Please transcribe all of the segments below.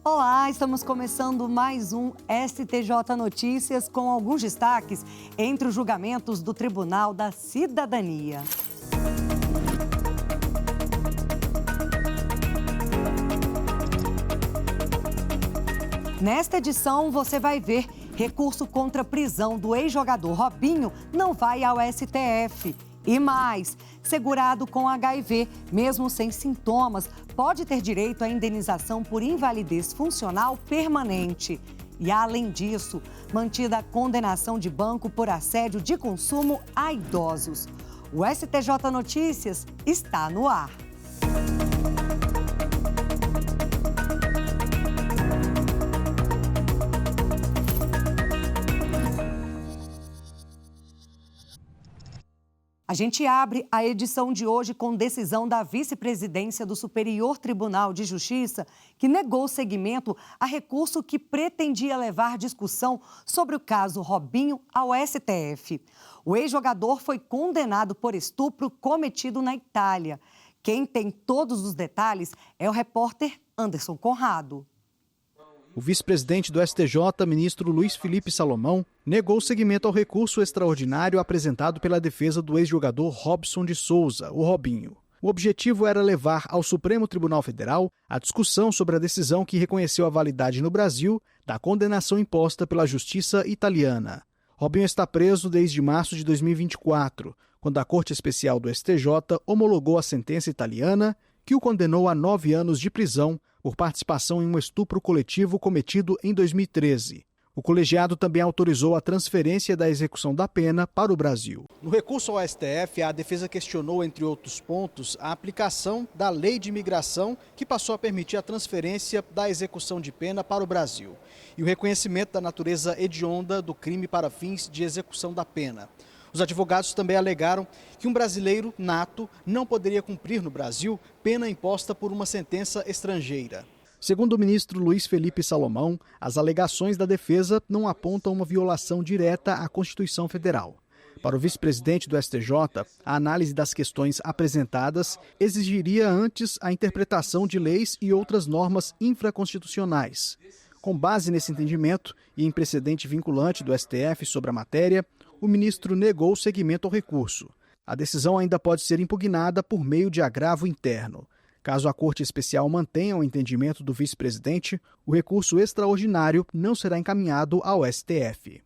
Olá, estamos começando mais um STJ Notícias com alguns destaques entre os julgamentos do Tribunal da Cidadania. Nesta edição, você vai ver recurso contra a prisão do ex-jogador Robinho não vai ao STF. E mais, segurado com HIV, mesmo sem sintomas, pode ter direito à indenização por invalidez funcional permanente. E, além disso, mantida a condenação de banco por assédio de consumo a idosos. O STJ Notícias está no ar. A gente abre a edição de hoje com decisão da vice-presidência do Superior Tribunal de Justiça, que negou seguimento a recurso que pretendia levar discussão sobre o caso Robinho ao STF. O ex-jogador foi condenado por estupro cometido na Itália. Quem tem todos os detalhes é o repórter Anderson Conrado. O vice-presidente do STJ, ministro Luiz Felipe Salomão, negou seguimento ao recurso extraordinário apresentado pela defesa do ex-jogador Robson de Souza, o Robinho. O objetivo era levar ao Supremo Tribunal Federal a discussão sobre a decisão que reconheceu a validade no Brasil da condenação imposta pela justiça italiana. Robinho está preso desde março de 2024, quando a Corte Especial do STJ homologou a sentença italiana que o condenou a 9 anos de prisão por participação em um estupro coletivo cometido em 2013. O colegiado também autorizou a transferência da execução da pena para o Brasil. No recurso ao STF, a defesa questionou, entre outros pontos, a aplicação da lei de imigração, que passou a permitir a transferência da execução de pena para o Brasil, e o reconhecimento da natureza hedionda do crime para fins de execução da pena. Os advogados também alegaram que um brasileiro nato não poderia cumprir no Brasil pena imposta por uma sentença estrangeira. Segundo o ministro Luiz Felipe Salomão, as alegações da defesa não apontam uma violação direta à Constituição Federal. Para o vice-presidente do STJ, a análise das questões apresentadas exigiria antes a interpretação de leis e outras normas infraconstitucionais. Com base nesse entendimento e em precedente vinculante do STF sobre a matéria, o ministro negou o seguimento ao recurso. A decisão ainda pode ser impugnada por meio de agravo interno. Caso a Corte Especial mantenha o entendimento do vice-presidente, o recurso extraordinário não será encaminhado ao STF.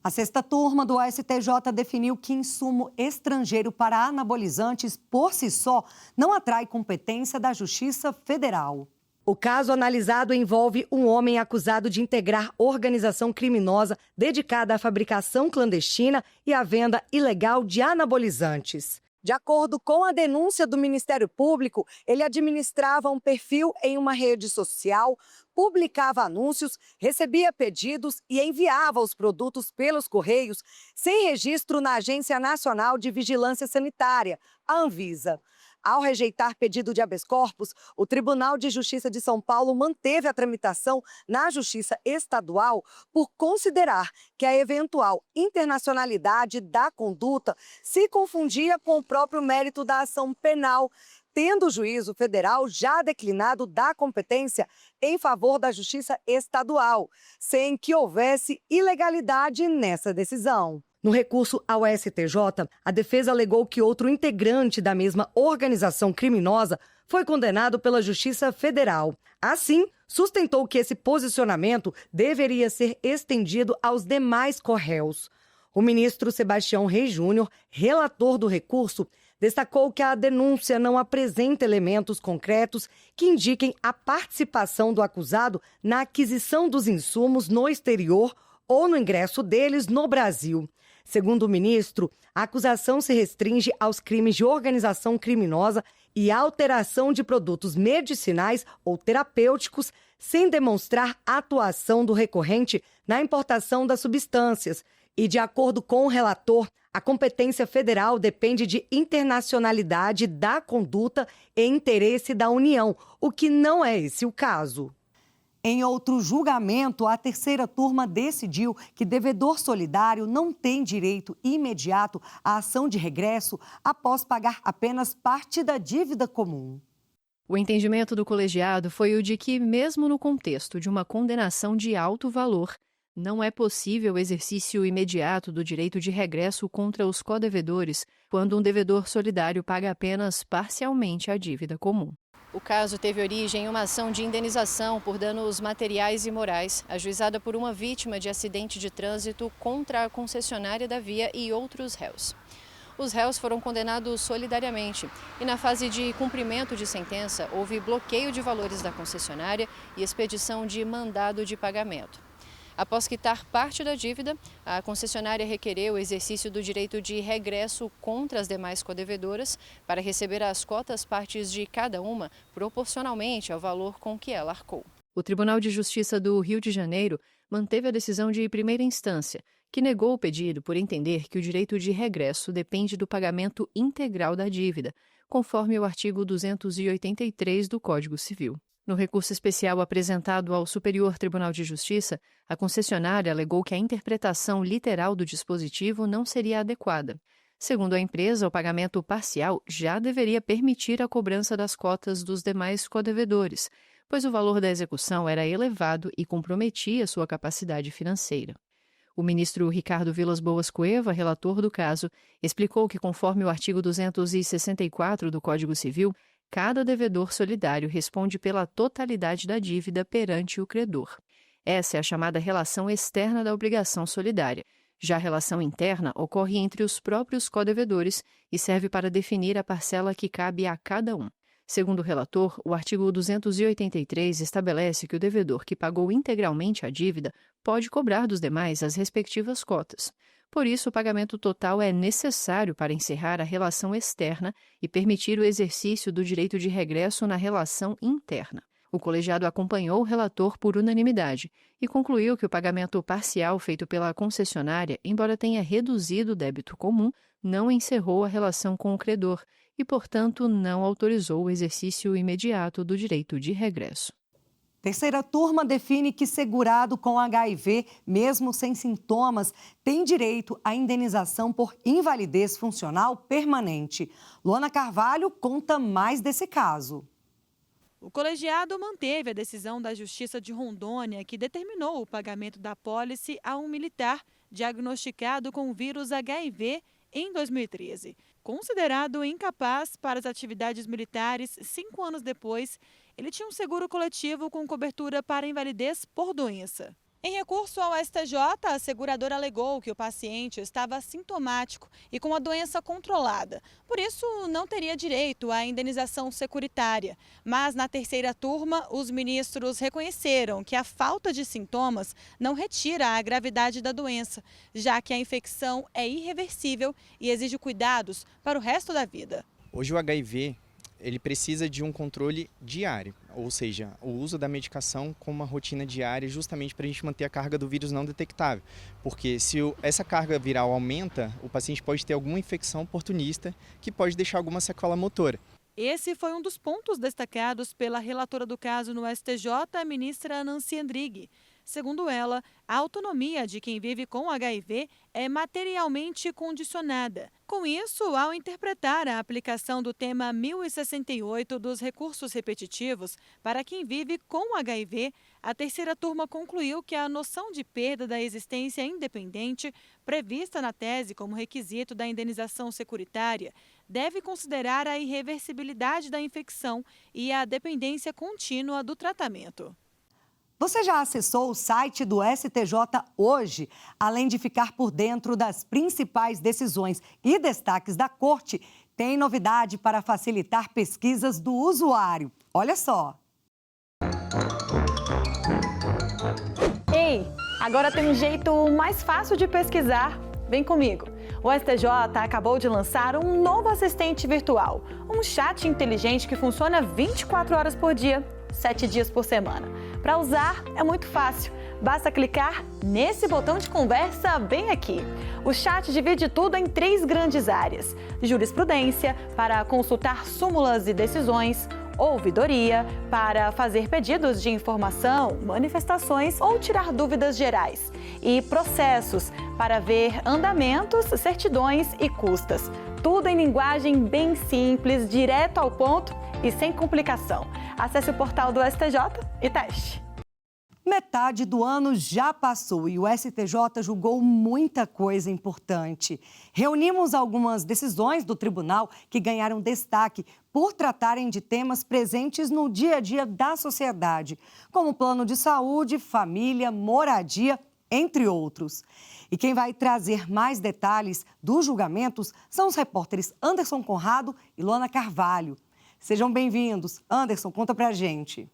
A sexta turma do STJ definiu que insumo estrangeiro para anabolizantes, por si só, não atrai competência da Justiça Federal. O caso analisado envolve um homem acusado de integrar organização criminosa dedicada à fabricação clandestina e à venda ilegal de anabolizantes. De acordo com a denúncia do Ministério Público, ele administrava um perfil em uma rede social, publicava anúncios, recebia pedidos e enviava os produtos pelos correios sem registro na Agência Nacional de Vigilância Sanitária, a Anvisa. Ao rejeitar pedido de habeas corpus, o Tribunal de Justiça de São Paulo manteve a tramitação na Justiça Estadual por considerar que a eventual internacionalidade da conduta se confundia com o próprio mérito da ação penal, tendo o juízo federal já declinado da competência em favor da Justiça Estadual, sem que houvesse ilegalidade nessa decisão. No recurso ao STJ, a defesa alegou que outro integrante da mesma organização criminosa foi condenado pela Justiça Federal. Assim, sustentou que esse posicionamento deveria ser estendido aos demais corréus. O ministro Sebastião Reis Júnior, relator do recurso, destacou que a denúncia não apresenta elementos concretos que indiquem a participação do acusado na aquisição dos insumos no exterior ou no ingresso deles no Brasil. Segundo o ministro, a acusação se restringe aos crimes de organização criminosa e alteração de produtos medicinais ou terapêuticos, sem demonstrar atuação do recorrente na importação das substâncias. E, de acordo com o relator, a competência federal depende de internacionalidade da conduta e interesse da União, o que não é esse o caso. Em outro julgamento, a terceira turma decidiu que devedor solidário não tem direito imediato à ação de regresso após pagar apenas parte da dívida comum. O entendimento do colegiado foi o de que, mesmo no contexto de uma condenação de alto valor, não é possível o exercício imediato do direito de regresso contra os codevedores quando um devedor solidário paga apenas parcialmente a dívida comum. O caso teve origem em uma ação de indenização por danos materiais e morais, ajuizada por uma vítima de acidente de trânsito contra a concessionária da via e outros réus. Os réus foram condenados solidariamente e, na fase de cumprimento de sentença, houve bloqueio de valores da concessionária e expedição de mandado de pagamento. Após quitar parte da dívida, a concessionária requereu o exercício do direito de regresso contra as demais codevedoras para receber as cotas partes de cada uma proporcionalmente ao valor com que ela arcou. O Tribunal de Justiça do Rio de Janeiro manteve a decisão de primeira instância, que negou o pedido por entender que o direito de regresso depende do pagamento integral da dívida, conforme o artigo 283 do Código Civil. No recurso especial apresentado ao Superior Tribunal de Justiça, a concessionária alegou que a interpretação literal do dispositivo não seria adequada. Segundo a empresa, o pagamento parcial já deveria permitir a cobrança das cotas dos demais codevedores, pois o valor da execução era elevado e comprometia sua capacidade financeira. O ministro Ricardo Vilas Boas Cueva, relator do caso, explicou que, conforme o artigo 264 do Código Civil, cada devedor solidário responde pela totalidade da dívida perante o credor. Essa é a chamada relação externa da obrigação solidária. Já a relação interna ocorre entre os próprios codevedores e serve para definir a parcela que cabe a cada um. Segundo o relator, o artigo 283 estabelece que o devedor que pagou integralmente a dívida pode cobrar dos demais as respectivas cotas. Por isso, o pagamento total é necessário para encerrar a relação externa e permitir o exercício do direito de regresso na relação interna. O colegiado acompanhou o relator por unanimidade e concluiu que o pagamento parcial feito pela concessionária, embora tenha reduzido o débito comum, não encerrou a relação com o credor e, portanto, não autorizou o exercício imediato do direito de regresso. Terceira turma define que segurado com HIV, mesmo sem sintomas, tem direito à indenização por invalidez funcional permanente. Luana Carvalho conta mais desse caso. O colegiado manteve a decisão da Justiça de Rondônia, que determinou o pagamento da apólice a um militar diagnosticado com o vírus HIV em 2013. Considerado incapaz para as atividades militares 5 anos depois, ele tinha um seguro coletivo com cobertura para invalidez por doença. Em recurso ao STJ, a seguradora alegou que o paciente estava sintomático e com a doença controlada. Por isso, não teria direito à indenização securitária. Mas, na terceira turma, os ministros reconheceram que a falta de sintomas não retira a gravidade da doença, já que a infecção é irreversível e exige cuidados para o resto da vida. Hoje o HIV ele precisa de um controle diário, ou seja, o uso da medicação com uma rotina diária justamente para a gente manter a carga do vírus não detectável. Porque se essa carga viral aumenta, o paciente pode ter alguma infecção oportunista que pode deixar alguma sequela motora. Esse foi um dos pontos destacados pela relatora do caso no STJ, a ministra Nancy Andrighi. Segundo ela, a autonomia de quem vive com HIV é materialmente condicionada. Com isso, ao interpretar a aplicação do tema 1068 dos recursos repetitivos para quem vive com HIV, a terceira turma concluiu que a noção de perda da existência independente, prevista na tese como requisito da indenização securitária, deve considerar a irreversibilidade da infecção e a dependência contínua do tratamento. Você já acessou o site do STJ hoje? Além de ficar por dentro das principais decisões e destaques da Corte, tem novidade para facilitar pesquisas do usuário. Olha só! Ei, agora tem um jeito mais fácil de pesquisar. Vem comigo! O STJ acabou de lançar um novo assistente virtual, um chat inteligente que funciona 24 horas por dia, 7 dias por semana. Para usar é muito fácil, basta clicar nesse botão de conversa bem aqui. O chat divide tudo em 3 grandes áreas: jurisprudência, para consultar súmulas e decisões; ouvidoria, para fazer pedidos de informação, manifestações ou tirar dúvidas gerais; e processos, para ver andamentos, certidões e custas. Tudo em linguagem bem simples, direto ao ponto e sem complicação. Acesse o portal do STJ e teste. Metade do ano já passou e o STJ julgou muita coisa importante. Reunimos algumas decisões do tribunal que ganharam destaque por tratarem de temas presentes no dia a dia da sociedade, como plano de saúde, família, moradia, entre outros. E quem vai trazer mais detalhes dos julgamentos são os repórteres Anderson Conrado e Luana Carvalho. Sejam bem-vindos. Anderson, conta pra gente.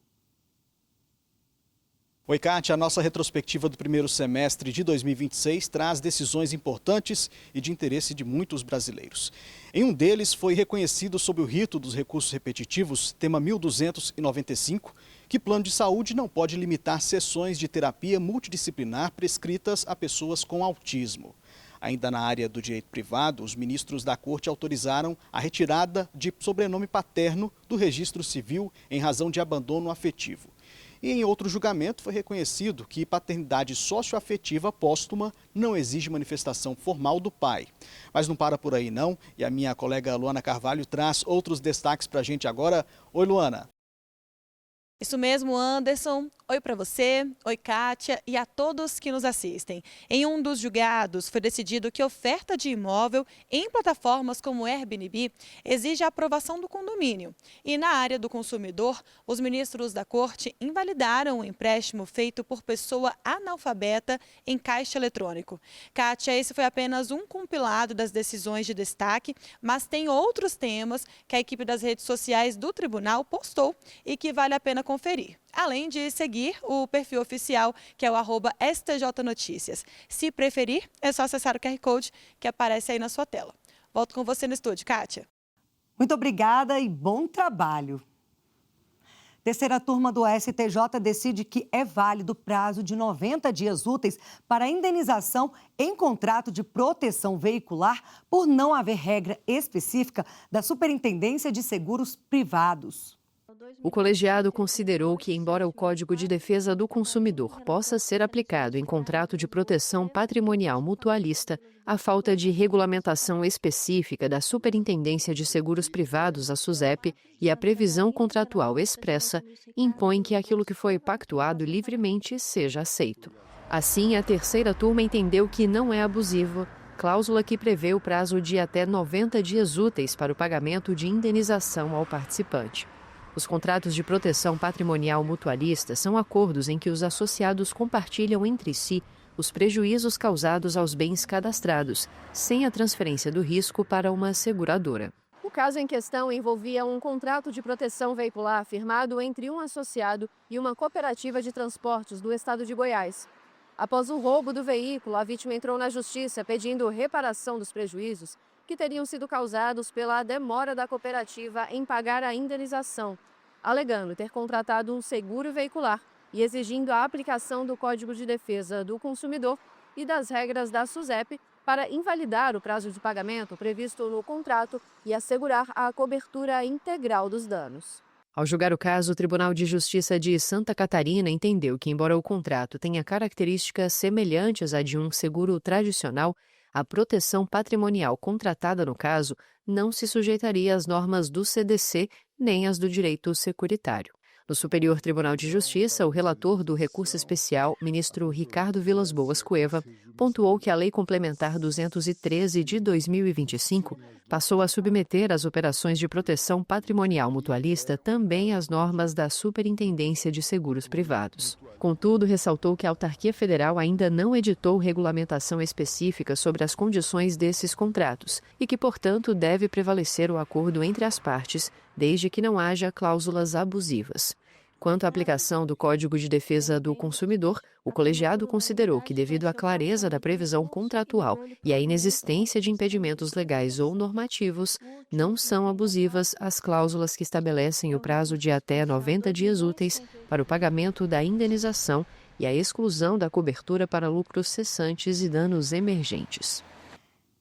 Oi, Kátia. A nossa retrospectiva do primeiro semestre de 2026 traz decisões importantes e de interesse de muitos brasileiros. Em um deles, foi reconhecido sob o rito dos recursos repetitivos, tema 1295, que plano de saúde não pode limitar sessões de terapia multidisciplinar prescritas a pessoas com autismo. Ainda na área do direito privado, os ministros da Corte autorizaram a retirada de sobrenome paterno do registro civil em razão de abandono afetivo. E em outro julgamento foi reconhecido que paternidade socioafetiva póstuma não exige manifestação formal do pai. Mas não para por aí não, e a minha colega Luana Carvalho traz outros destaques para a gente agora. Oi, Luana. Isso mesmo, Anderson. Oi para você, oi Kátia e a todos que nos assistem. Em um dos julgados, foi decidido que oferta de imóvel em plataformas como Airbnb exige a aprovação do condomínio. E na área do consumidor, os ministros da Corte invalidaram o empréstimo feito por pessoa analfabeta em caixa eletrônico. Kátia, esse foi apenas um compilado das decisões de destaque, mas tem outros temas que a equipe das redes sociais do tribunal postou e que vale a pena conferir. Além de seguir o perfil oficial, que é o @STJNoticias. Se preferir, é só acessar o QR Code que aparece aí na sua tela. Volto com você no estúdio, Kátia. Muito obrigada e bom trabalho. Terceira turma do STJ decide que é válido prazo de 90 dias úteis para indenização em contrato de proteção veicular por não haver regra específica da Superintendência de Seguros Privados. O colegiado considerou que, embora o Código de Defesa do Consumidor possa ser aplicado em contrato de proteção patrimonial mutualista, a falta de regulamentação específica da Superintendência de Seguros Privados, a SUSEP, e a previsão contratual expressa impõem que aquilo que foi pactuado livremente seja aceito. Assim, a terceira turma entendeu que não é abusivo cláusula que prevê o prazo de até 90 dias úteis para o pagamento de indenização ao participante. Os contratos de proteção patrimonial mutualista são acordos em que os associados compartilham entre si os prejuízos causados aos bens cadastrados, sem a transferência do risco para uma seguradora. O caso em questão envolvia um contrato de proteção veicular firmado entre um associado e uma cooperativa de transportes do estado de Goiás. Após o roubo do veículo, a vítima entrou na justiça pedindo reparação dos prejuízos que teriam sido causados pela demora da cooperativa em pagar a indenização, alegando ter contratado um seguro veicular e exigindo a aplicação do Código de Defesa do Consumidor e das regras da SUSEP para invalidar o prazo de pagamento previsto no contrato e assegurar a cobertura integral dos danos. Ao julgar o caso, o Tribunal de Justiça de Santa Catarina entendeu que, embora o contrato tenha características semelhantes à de um seguro tradicional, a proteção patrimonial contratada no caso não se sujeitaria às normas do CDC nem às do direito securitário. No Superior Tribunal de Justiça, o relator do recurso especial, ministro Ricardo Vilas Boas Cueva, pontuou que a Lei Complementar 213 de 2025 passou a submeter as operações de proteção patrimonial mutualista também às normas da Superintendência de Seguros Privados. Contudo, ressaltou que a autarquia federal ainda não editou regulamentação específica sobre as condições desses contratos e que, portanto, deve prevalecer o acordo entre as partes, desde que não haja cláusulas abusivas. Quanto à aplicação do Código de Defesa do Consumidor, o colegiado considerou que, devido à clareza da previsão contratual e à inexistência de impedimentos legais ou normativos, não são abusivas as cláusulas que estabelecem o prazo de até 90 dias úteis para o pagamento da indenização e a exclusão da cobertura para lucros cessantes e danos emergentes.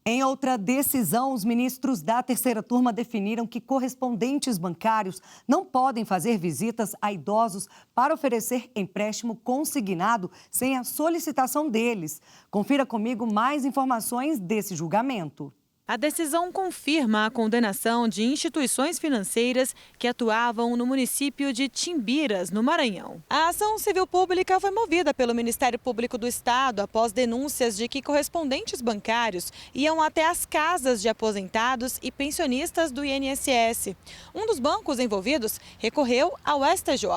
Em outra decisão, os ministros da terceira turma definiram que correspondentes bancários não podem fazer visitas a idosos para oferecer empréstimo consignado sem a solicitação deles. Confira comigo mais informações desse julgamento. A decisão confirma a condenação de instituições financeiras que atuavam no município de Timbiras, no Maranhão. A ação civil pública foi movida pelo Ministério Público do Estado após denúncias de que correspondentes bancários iam até as casas de aposentados e pensionistas do INSS. Um dos bancos envolvidos recorreu ao STJ.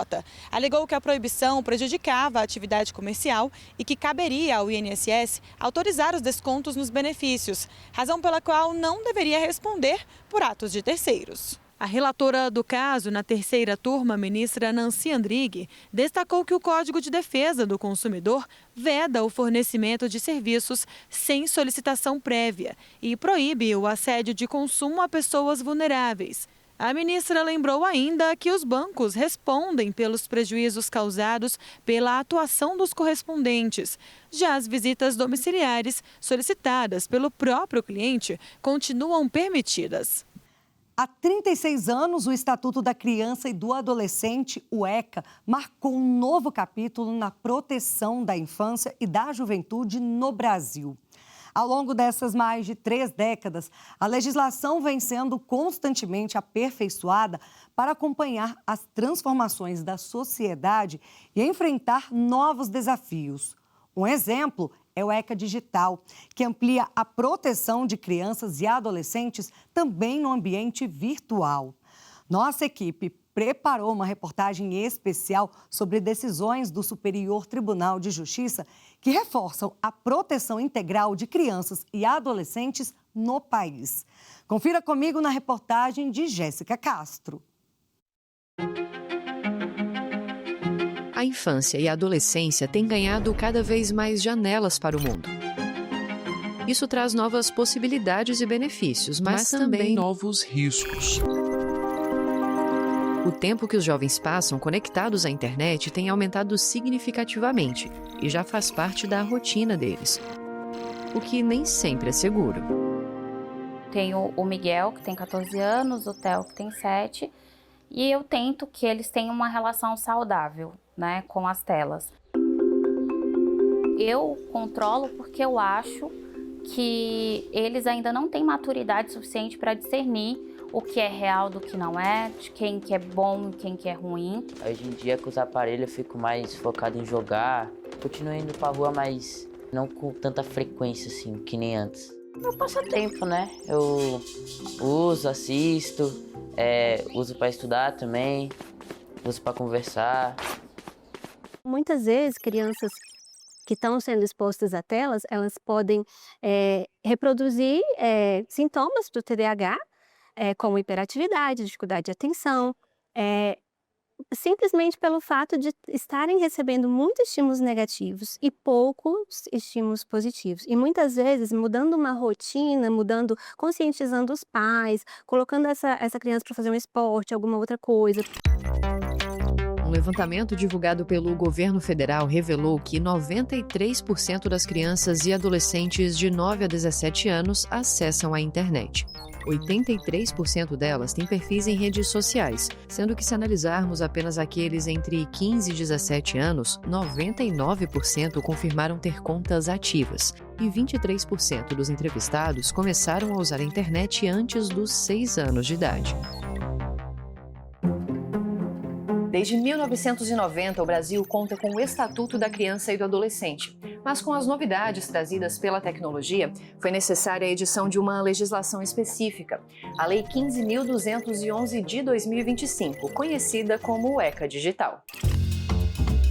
Alegou que a proibição prejudicava a atividade comercial e que caberia ao INSS autorizar os descontos nos benefícios, razão pela qual não deveria responder por atos de terceiros. A relatora do caso na terceira turma, ministra Nancy Andrighi, destacou que o Código de Defesa do Consumidor veda o fornecimento de serviços sem solicitação prévia e proíbe o assédio de consumo a pessoas vulneráveis. A ministra lembrou ainda que os bancos respondem pelos prejuízos causados pela atuação dos correspondentes. Já as visitas domiciliares solicitadas pelo próprio cliente continuam permitidas. Há 36 anos, o Estatuto da Criança e do Adolescente, o ECA, marcou um novo capítulo na proteção da infância e da juventude no Brasil. Ao longo dessas mais de 3 décadas, a legislação vem sendo constantemente aperfeiçoada para acompanhar as transformações da sociedade e enfrentar novos desafios. Um exemplo é o ECA Digital, que amplia a proteção de crianças e adolescentes também no ambiente virtual. Nossa equipe preparou uma reportagem especial sobre decisões do Superior Tribunal de Justiça que reforçam a proteção integral de crianças e adolescentes no país. Confira comigo na reportagem de Jéssica Castro. A infância e a adolescência têm ganhado cada vez mais janelas para o mundo. Isso traz novas possibilidades e benefícios, mas também novos riscos. O tempo que os jovens passam conectados à internet tem aumentado significativamente e já faz parte da rotina deles, o que nem sempre é seguro. Tenho o Miguel, que tem 14 anos, o Theo, que tem 7, e eu tento que eles tenham uma relação saudável, né, com as telas. Eu controlo porque eu acho que eles ainda não têm maturidade suficiente para discernir o que é real do que não é, de quem que é bom e quem que é ruim. Hoje em dia, com os aparelhos, eu fico mais focado em jogar. Continuo indo pra rua, mas não com tanta frequência, assim, que nem antes. Meu passatempo, né? Eu uso, assisto, uso para estudar também, uso para conversar. Muitas vezes, crianças que estão sendo expostas a telas, elas podem reproduzir sintomas do TDAH, como hiperatividade, dificuldade de atenção, simplesmente pelo fato de estarem recebendo muitos estímulos negativos e poucos estímulos positivos. E muitas vezes, mudando uma rotina, conscientizando os pais, colocando essa criança para fazer um esporte, alguma outra coisa. Um levantamento divulgado pelo governo federal revelou que 93% das crianças e adolescentes de 9 a 17 anos acessam a internet. 83% delas têm perfis em redes sociais, sendo que se analisarmos apenas aqueles entre 15 e 17 anos, 99% confirmaram ter contas ativas e 23% dos entrevistados começaram a usar a internet antes dos 6 anos de idade. Desde 1990, o Brasil conta com o Estatuto da Criança e do Adolescente. Mas com as novidades trazidas pela tecnologia, foi necessária a edição de uma legislação específica, a Lei 15.211 de 2025, conhecida como o ECA Digital.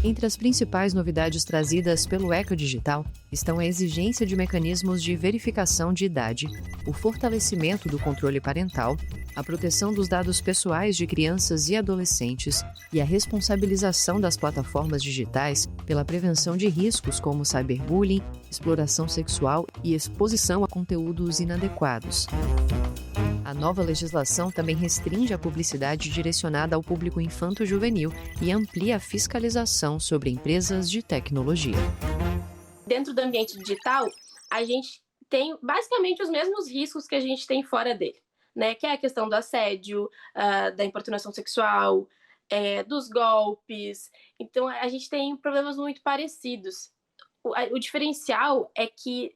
Entre as principais novidades trazidas pelo ECA Digital estão a exigência de mecanismos de verificação de idade, o fortalecimento do controle parental, a proteção dos dados pessoais de crianças e adolescentes e a responsabilização das plataformas digitais pela prevenção de riscos como cyberbullying, exploração sexual e exposição a conteúdos inadequados. A nova legislação também restringe a publicidade direcionada ao público infanto-juvenil e amplia a fiscalização sobre empresas de tecnologia. Dentro do ambiente digital, a gente tem basicamente os mesmos riscos que a gente tem fora dele, né? Que é a questão do assédio, da importunação sexual, dos golpes. Então, a gente tem problemas muito parecidos. O diferencial é que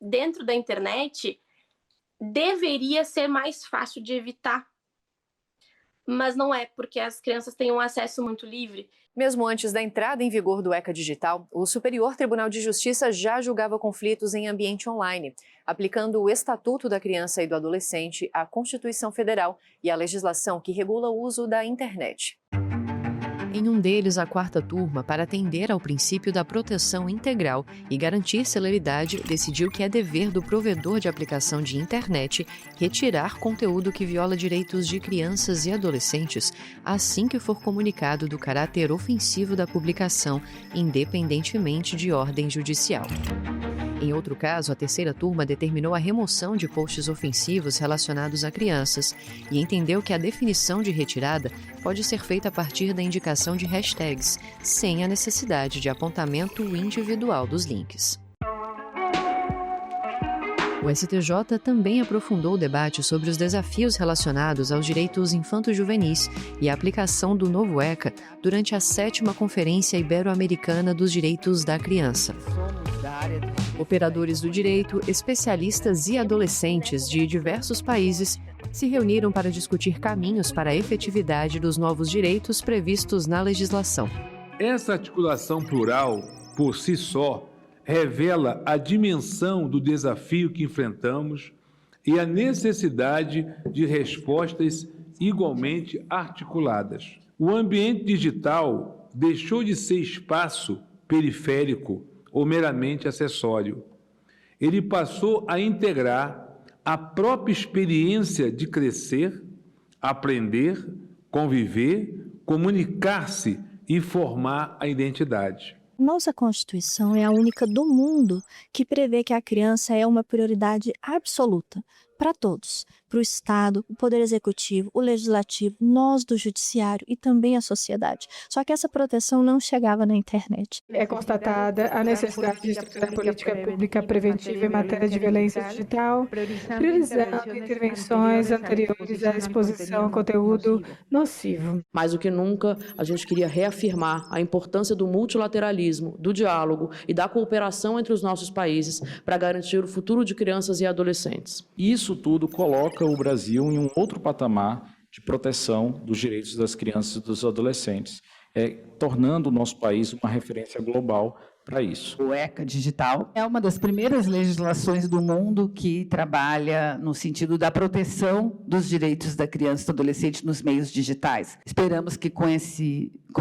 dentro da internet deveria ser mais fácil de evitar. Mas não é, porque as crianças têm um acesso muito livre. Mesmo antes da entrada em vigor do ECA Digital, o Superior Tribunal de Justiça já julgava conflitos em ambiente online, aplicando o Estatuto da Criança e do Adolescente, a Constituição Federal e a legislação que regula o uso da internet. Em um deles, a quarta turma, para atender ao princípio da proteção integral e garantir celeridade, decidiu que é dever do provedor de aplicação de internet retirar conteúdo que viola direitos de crianças e adolescentes assim que for comunicado do caráter ofensivo da publicação, independentemente de ordem judicial. Em outro caso, a terceira turma determinou a remoção de posts ofensivos relacionados a crianças e entendeu que a definição de retirada pode ser feita a partir da indicação de hashtags, sem a necessidade de apontamento individual dos links. O STJ também aprofundou o debate sobre os desafios relacionados aos direitos infanto-juvenis e a aplicação do novo ECA durante a 7ª Conferência Ibero-Americana dos Direitos da Criança. Operadores do direito, especialistas e adolescentes de diversos países se reuniram para discutir caminhos para a efetividade dos novos direitos previstos na legislação. Essa articulação plural, por si só, revela a dimensão do desafio que enfrentamos e a necessidade de respostas igualmente articuladas. O ambiente digital deixou de ser espaço periférico ou meramente acessório. Ele passou a integrar a própria experiência de crescer, aprender, conviver, comunicar-se e formar a identidade. Nossa Constituição é a única do mundo que prevê que a criança é uma prioridade absoluta para todos, para o Estado, o Poder Executivo, o Legislativo, nós do Judiciário e também a sociedade. Só que essa proteção não chegava na internet. É constatada a necessidade de estruturar política pública preventiva em matéria de violência digital, priorizando intervenções anteriores à exposição a conteúdo nocivo. Mais do que nunca, a gente queria reafirmar a importância do multilateralismo, do diálogo e da cooperação entre os nossos países para garantir o futuro de crianças e adolescentes. Isso tudo coloca o Brasil em um outro patamar de proteção dos direitos das crianças e dos adolescentes, tornando o nosso país uma referência global para isso. O ECA Digital é uma das primeiras legislações do mundo que trabalha no sentido da proteção dos direitos da criança e do adolescente nos meios digitais. Esperamos que com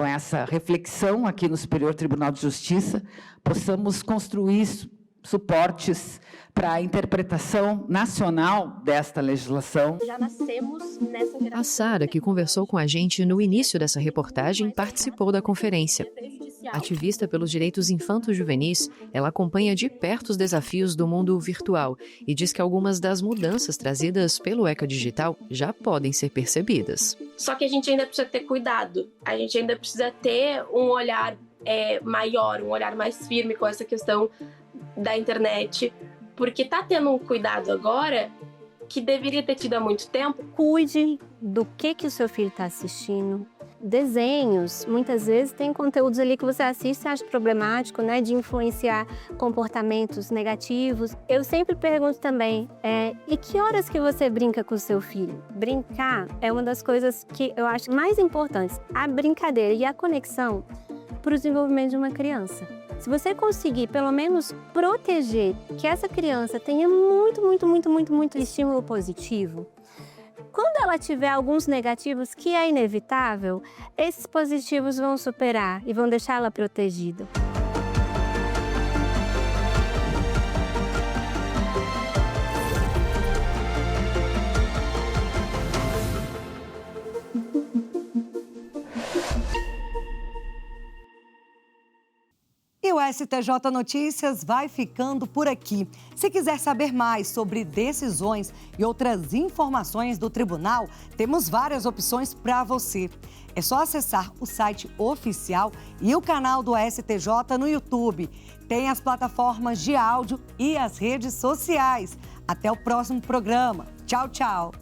essa reflexão aqui no Superior Tribunal de Justiça possamos construir suportes para a interpretação nacional desta legislação. Já nascemos nessa geração. A Sara, que conversou com a gente no início dessa reportagem, participou da conferência. Ativista pelos direitos infanto-juvenis, ela acompanha de perto os desafios do mundo virtual e diz que algumas das mudanças trazidas pelo ECA Digital já podem ser percebidas. Só que a gente ainda precisa ter cuidado, a gente ainda precisa ter um olhar maior, um olhar mais firme com essa questão da internet, porque tá tendo um cuidado agora que deveria ter tido há muito tempo. Cuide do que o seu filho está assistindo. Desenhos, muitas vezes tem conteúdos ali que você assiste e acha problemático, né, de influenciar comportamentos negativos. Eu sempre pergunto também, e que horas que você brinca com o seu filho? Brincar é uma das coisas que eu acho mais importantes. A brincadeira e a conexão para o desenvolvimento de uma criança. Se você conseguir, pelo menos, proteger que essa criança tenha muito estímulo positivo, quando ela tiver alguns negativos, que é inevitável, esses positivos vão superar e vão deixá-la protegida. E o STJ Notícias vai ficando por aqui. Se quiser saber mais sobre decisões e outras informações do tribunal, temos várias opções para você. É só acessar o site oficial e o canal do STJ no YouTube. Tem as plataformas de áudio e as redes sociais. Até o próximo programa. Tchau, tchau.